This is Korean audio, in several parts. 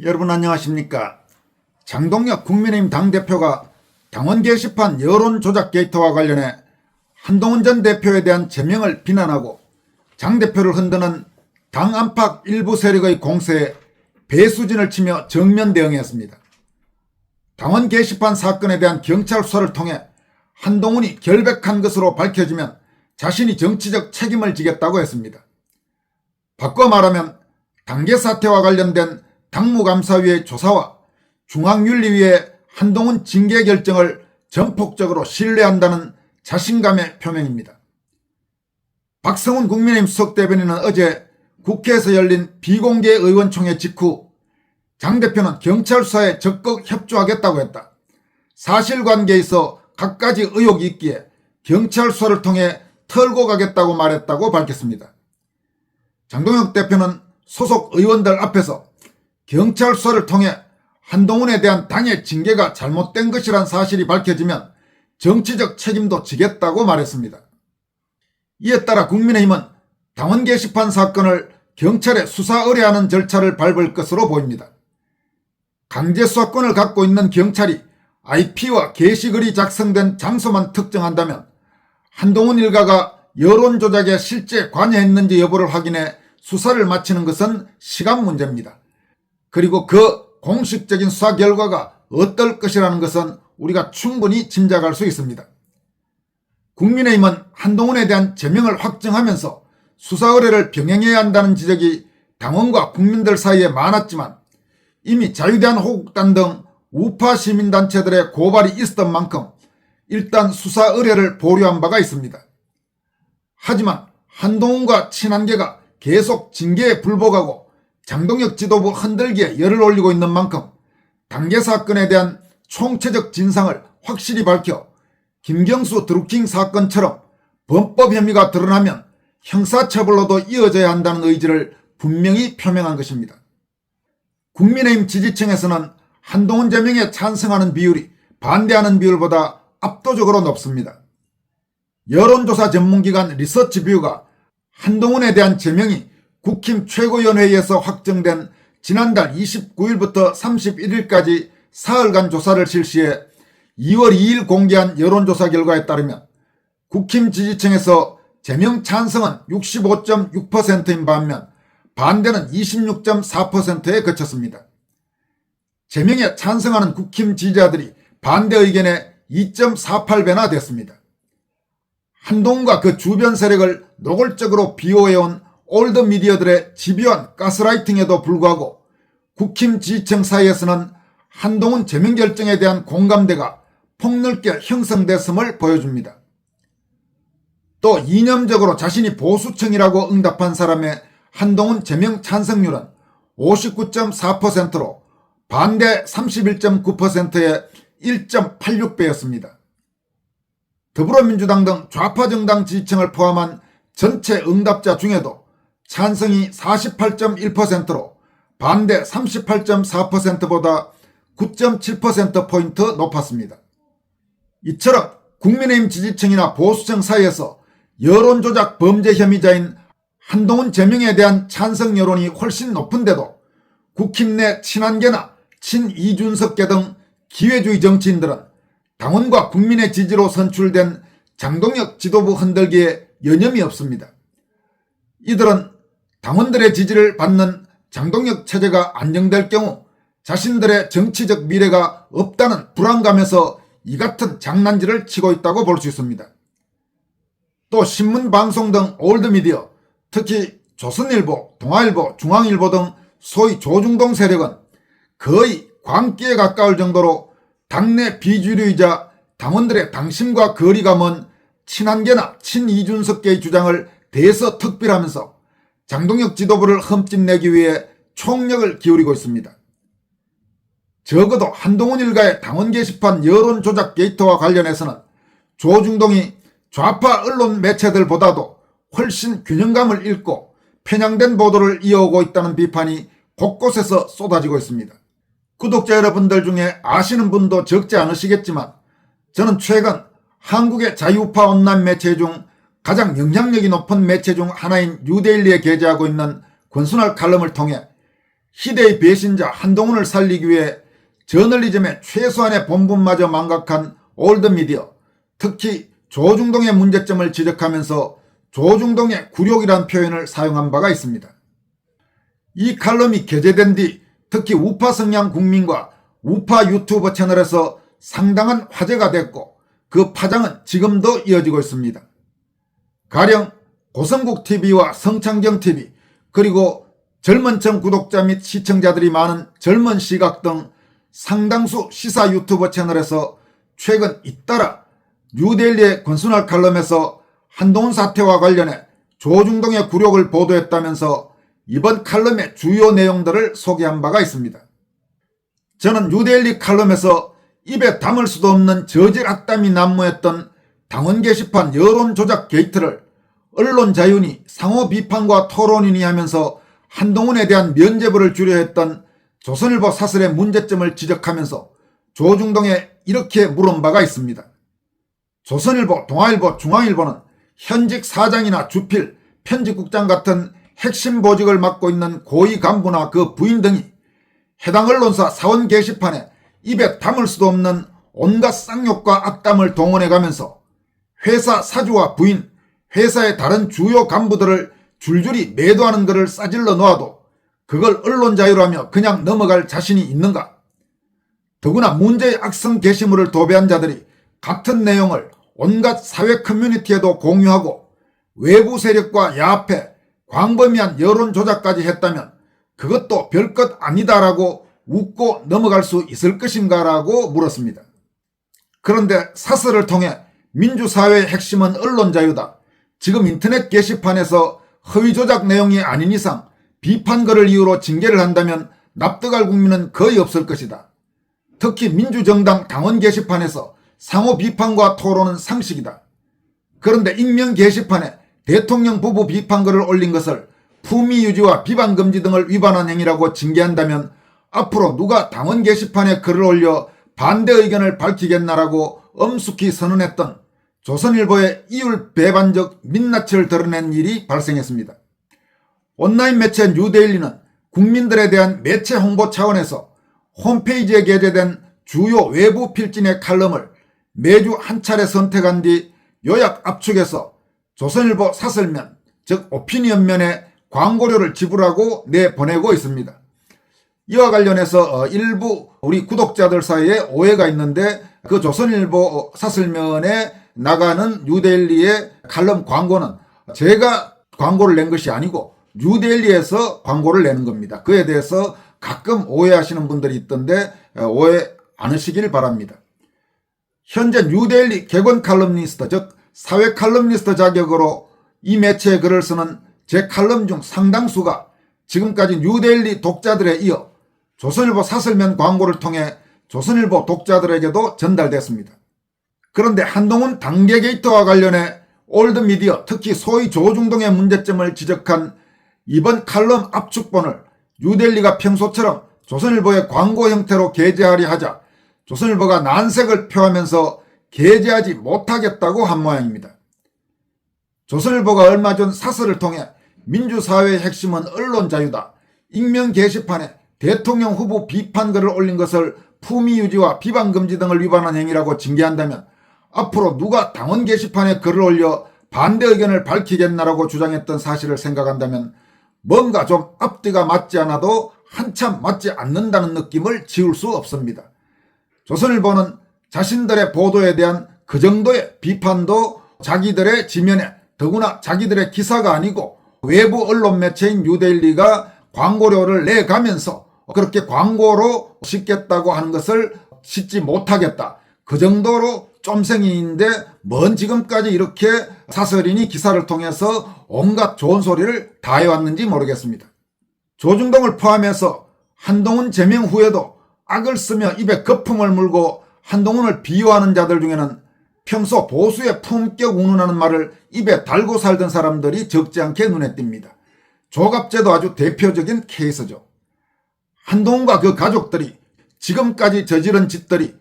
여러분 안녕하십니까. 장동혁 국민의힘 당대표가 당원 게시판 여론 조작 게이트와 관련해 한동훈 전 대표에 대한 제명을 비난하고 장 대표를 흔드는 당 안팎 일부 세력의 공세에 배수진을 치며 정면 대응했습니다. 당원 게시판 사건에 대한 경찰 수사를 통해 한동훈이 결백한 것으로 밝혀지면 자신이 정치적 책임을 지겠다고 했습니다. 바꿔 말하면 당계 사태와 관련된 당무감사위의 조사와 중앙윤리위의 한동훈 징계 결정을 전폭적으로 신뢰한다는 자신감의 표명입니다. 박성훈 국민의힘 수석대변인은 어제 국회에서 열린 비공개 의원총회 직후 장 대표는 경찰 수사에 적극 협조하겠다고 했다. 사실관계에서 갖가지 의혹이 있기에 경찰 수사를 통해 털고 가겠다고 말했다고 밝혔습니다. 장동혁 대표는 소속 의원들 앞에서 경찰 수사를 통해 한동훈에 대한 당의 징계가 잘못된 것이란 사실이 밝혀지면 정치적 책임도 지겠다고 말했습니다. 이에 따라 국민의힘은 당원 게시판 사건을 경찰에 수사 의뢰하는 절차를 밟을 것으로 보입니다. 강제 수사권을 갖고 있는 경찰이 IP와 게시글이 작성된 장소만 특정한다면 한동훈 일가가 여론 조작에 실제 관여했는지 여부를 확인해 수사를 마치는 것은 시간 문제입니다. 그리고 그 공식적인 수사 결과가 어떨 것이라는 것은 우리가 충분히 짐작할 수 있습니다. 국민의힘은 한동훈에 대한 제명을 확정하면서 수사 의뢰를 병행해야 한다는 지적이 당원과 국민들 사이에 많았지만 이미 자유대한호국단 등 우파 시민단체들의 고발이 있었던 만큼 일단 수사 의뢰를 보류한 바가 있습니다. 하지만 한동훈과 친한계가 계속 징계에 불복하고 장동혁 지도부 흔들기에 열을 올리고 있는 만큼 당계 사건에 대한 총체적 진상을 확실히 밝혀 김경수 드루킹 사건처럼 범법 혐의가 드러나면 형사처벌로도 이어져야 한다는 의지를 분명히 표명한 것입니다. 국민의힘 지지층에서는 한동훈 제명에 찬성하는 비율이 반대하는 비율보다 압도적으로 높습니다. 여론조사 전문기관 리서치뷰가 한동훈에 대한 제명이 국힘 최고위원회에서 확정된 지난달 29일부터 31일까지 사흘간 조사를 실시해 2월 2일 공개한 여론조사 결과에 따르면 국힘 지지층에서 제명 찬성은 65.6%인 반면 반대는 26.4%에 그쳤습니다. 제명에 찬성하는 국힘 지지자들이 반대 의견에 2.48배나 됐습니다. 한동훈과 그 주변 세력을 노골적으로 비호해온 올드미디어들의 집요한 가스라이팅에도 불구하고 국힘 지지층 사이에서는 한동훈 제명 결정에 대한 공감대가 폭넓게 형성됐음을 보여줍니다. 또 이념적으로 자신이 보수층이라고 응답한 사람의 한동훈 제명 찬성률은 59.4%로 반대 31.9%의 1.86배였습니다. 더불어민주당 등 좌파 정당 지지층을 포함한 전체 응답자 중에도 찬성이 48.1%로 반대 38.4%보다 9.7%포인트 높았습니다. 이처럼 국민의힘 지지층이나 보수층 사이에서 여론조작 범죄 혐의자인 한동훈 제명에 대한 찬성 여론이 훨씬 높은데도 국힘 내 친한계나 친이준석계 등 기회주의 정치인들은 당원과 국민의 지지로 선출된 장동혁 지도부 흔들기에 여념이 없습니다. 이들은 당원들의 지지를 받는 장동혁 체제가 안정될 경우 자신들의 정치적 미래가 없다는 불안감에서 이 같은 장난질을 치고 있다고 볼 수 있습니다. 또 신문, 방송 등 올드미디어, 특히 조선일보, 동아일보, 중앙일보 등 소위 조중동 세력은 거의 광기에 가까울 정도로 당내 비주류이자 당원들의 당심과 거리가 먼 친한계나 친이준석계의 주장을 대서특필하면서 장동혁 지도부를 흠집내기 위해 총력을 기울이고 있습니다. 적어도 한동훈 일가의 당원 게시판 여론 조작 게이트와 관련해서는 조중동이 좌파 언론 매체들보다도 훨씬 균형감을 잃고 편향된 보도를 이어오고 있다는 비판이 곳곳에서 쏟아지고 있습니다. 구독자 여러분들 중에 아시는 분도 적지 않으시겠지만 저는 최근 한국의 자유파 온라인 매체 중 가장 영향력이 높은 매체 중 하나인 뉴데일리에 게재하고 있는 권순할 칼럼을 통해 희대의 배신자 한동훈을 살리기 위해 저널리즘의 최소한의 본분마저 망각한 올드미디어, 특히 조중동의 문제점을 지적하면서 조중동의 굴욕이란 표현을 사용한 바가 있습니다. 이 칼럼이 게재된 뒤 특히 우파 성향 국민과 우파 유튜버 채널에서 상당한 화제가 됐고 그 파장은 지금도 이어지고 있습니다. 가령 고성국TV와 성창경TV 그리고 젊은층 구독자 및 시청자들이 많은 젊은 시각 등 상당수 시사 유튜버 채널에서 최근 잇따라 뉴데일리의 권순할 칼럼에서 한동훈 사태와 관련해 조중동의 굴욕을 보도했다면서 이번 칼럼의 주요 내용들을 소개한 바가 있습니다. 저는 뉴데일리 칼럼에서 입에 담을 수도 없는 저질 악담이 난무했던 당원 게시판 여론 조작 게이트를 언론 자유니 상호 비판과 토론이니 하면서 한동훈에 대한 면죄부를 주려 했던 조선일보 사설의 문제점을 지적하면서 조중동에 이렇게 물은 바가 있습니다. 조선일보, 동아일보, 중앙일보는 현직 사장이나 주필, 편집국장 같은 핵심 보직을 맡고 있는 고위 간부나 그 부인 등이 해당 언론사 사원 게시판에 입에 담을 수도 없는 온갖 쌍욕과 악담을 동원해가면서 회사 사주와 부인, 회사의 다른 주요 간부들을 줄줄이 매도하는 것을 싸질러 놓아도 그걸 언론 자유라며 그냥 넘어갈 자신이 있는가? 더구나 문제의 악성 게시물을 도배한 자들이 같은 내용을 온갖 사회 커뮤니티에도 공유하고 외부 세력과 야합해 광범위한 여론 조작까지 했다면 그것도 별것 아니다라고 웃고 넘어갈 수 있을 것인가라고 물었습니다. 그런데 사설을 통해 민주사회의 핵심은 언론 자유다. 지금 인터넷 게시판에서 허위 조작 내용이 아닌 이상 비판글을 이유로 징계를 한다면 납득할 국민은 거의 없을 것이다. 특히 민주정당 당원 게시판에서 상호 비판과 토론은 상식이다. 그런데 익명 게시판에 대통령 부부 비판글을 올린 것을 품위 유지와 비방 금지 등을 위반한 행위라고 징계한다면 앞으로 누가 당원 게시판에 글을 올려 반대 의견을 밝히겠나라고 엄숙히 선언했던 조선일보의 이율 배반적 민낯을 드러낸 일이 발생했습니다. 온라인 매체 뉴데일리는 국민들에 대한 매체 홍보 차원에서 홈페이지에 게재된 주요 외부 필진의 칼럼을 매주 한 차례 선택한 뒤 요약 압축해서 조선일보 사설면, 즉 오피니언면에 광고료를 지불하고 내보내고 있습니다. 이와 관련해서 일부 우리 구독자들 사이에 오해가 있는데 그 조선일보 사설면에 나가는 뉴데일리의 칼럼 광고는 제가 광고를 낸 것이 아니고 뉴데일리에서 광고를 내는 겁니다. 그에 대해서 가끔 오해하시는 분들이 있던데 오해 않으시길 바랍니다. 현재 뉴데일리 객원 칼럼니스트, 즉 사회 칼럼니스트 자격으로 이 매체에 글을 쓰는 제 칼럼 중 상당수가 지금까지 뉴데일리 독자들에 이어 조선일보 사설면 광고를 통해 조선일보 독자들에게도 전달됐습니다. 그런데 한동훈 당계 게이트와 관련해 올드미디어, 특히 소위 조중동의 문제점을 지적한 이번 칼럼 압축본을 뉴데일리가 평소처럼 조선일보의 광고 형태로 게재하려 하자 조선일보가 난색을 표하면서 게재하지 못하겠다고 한 모양입니다. 조선일보가 얼마 전 사설을 통해 민주사회의 핵심은 언론 자유다. 익명 게시판에 대통령 후보 비판글을 올린 것을 품위 유지와 비방 금지 등을 위반한 행위라고 징계한다면 앞으로 누가 당원 게시판에 글을 올려 반대 의견을 밝히겠나라고 주장했던 사실을 생각한다면 뭔가 좀 앞뒤가 맞지 않아도 한참 맞지 않는다는 느낌을 지울 수 없습니다. 조선일보는 자신들의 보도에 대한 그 정도의 비판도 자기들의 지면에, 더구나 자기들의 기사가 아니고 외부 언론 매체인 뉴데일리가 광고료를 내가면서 그렇게 광고로 싣겠다고 하는 것을 싣지 못하겠다. 그 정도로 쫌생이인데 뭔 지금까지 이렇게 사설인이 기사를 통해서 온갖 좋은 소리를 다 해왔는지 모르겠습니다. 조중동을 포함해서 한동훈 제명 후에도 악을 쓰며 입에 거품을 물고 한동훈을 비유하는 자들 중에는 평소 보수의 품격 운운하는 말을 입에 달고 살던 사람들이 적지 않게 눈에 띕니다. 조갑제도 아주 대표적인 케이스죠. 한동훈과 그 가족들이 지금까지 저지른 짓들이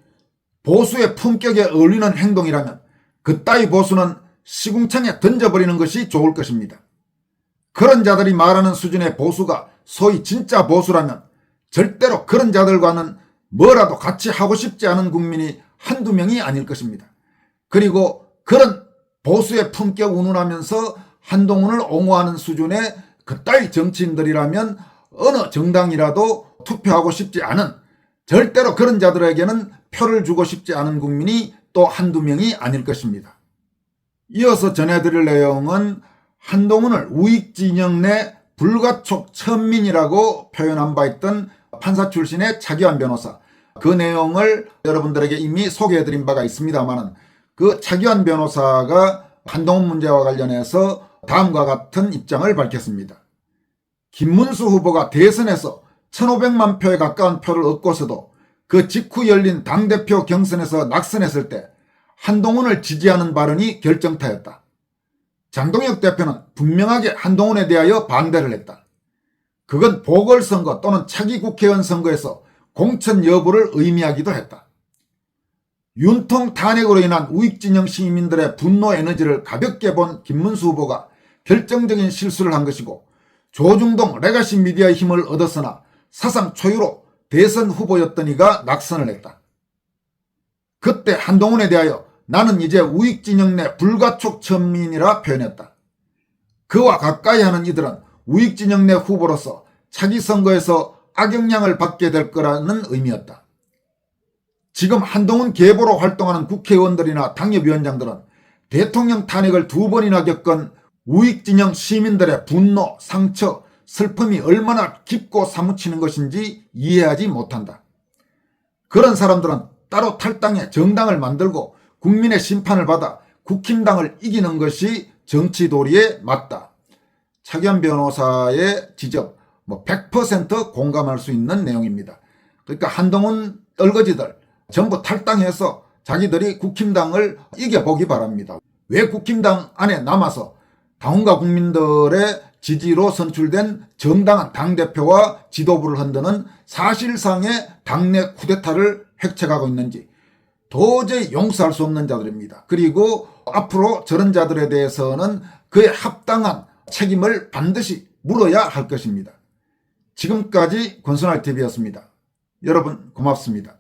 보수의 품격에 어울리는 행동이라면 그따위 보수는 시궁창에 던져버리는 것이 좋을 것입니다. 그런 자들이 말하는 수준의 보수가 소위 진짜 보수라면 절대로 그런 자들과는 뭐라도 같이 하고 싶지 않은 국민이 한두 명이 아닐 것입니다. 그리고 그런 보수의 품격 운운하면서 한동훈을 옹호하는 수준의 그따위 정치인들이라면 어느 정당이라도 투표하고 싶지 않은, 절대로 그런 자들에게는 표를 주고 싶지 않은 국민이 또 한두 명이 아닐 것입니다. 이어서 전해드릴 내용은 한동훈을 우익진영 내 불가촉 천민이라고 표현한 바 있던 판사 출신의 차기환 변호사, 그 내용을 여러분들에게 이미 소개해드린 바가 있습니다만, 그 차기환 변호사가 한동훈 문제와 관련해서 다음과 같은 입장을 밝혔습니다. 김문수 후보가 대선에서 1,500만 표에 가까운 표를 얻고서도 그 직후 열린 당대표 경선에서 낙선했을 때 한동훈을 지지하는 발언이 결정타였다. 장동혁 대표는 분명하게 한동훈에 대하여 반대를 했다. 그건 보궐선거 또는 차기 국회의원 선거에서 공천 여부를 의미하기도 했다. 윤통 탄핵으로 인한 우익진영 시민들의 분노 에너지를 가볍게 본 김문수 후보가 결정적인 실수를 한 것이고, 조중동 레가시 미디어의 힘을 얻었으나 사상 초유로 대선 후보였던 이가 낙선을 했다. 그때 한동훈에 대하여 나는 이제 우익진영 내 불가촉 천민이라 표현했다. 그와 가까이 하는 이들은 우익진영 내 후보로서 차기 선거에서 악영향을 받게 될 거라는 의미였다. 지금 한동훈 계보로 활동하는 국회의원들이나 당협위원장들은 대통령 탄핵을 2번이나 겪은 우익진영 시민들의 분노, 상처, 슬픔이 얼마나 깊고 사무치는 것인지 이해하지 못한다. 그런 사람들은 따로 탈당해 정당을 만들고 국민의 심판을 받아 국힘당을 이기는 것이 정치 도리에 맞다. 차기환 변호사의 지적 100% 공감할 수 있는 내용입니다. 그러니까 한동훈 떨거지들 전부 탈당해서 자기들이 국힘당을 이겨보기 바랍니다. 왜 국힘당 안에 남아서 당원과 국민들의 지지로 선출된 정당한 당대표와 지도부를 흔드는 사실상의 당내 쿠데타를 획책하고 있는지 도저히 용서할 수 없는 자들입니다. 그리고 앞으로 저런 자들에 대해서는 그에 합당한 책임을 반드시 물어야 할 것입니다. 지금까지 권순할TV였습니다. 여러분 고맙습니다.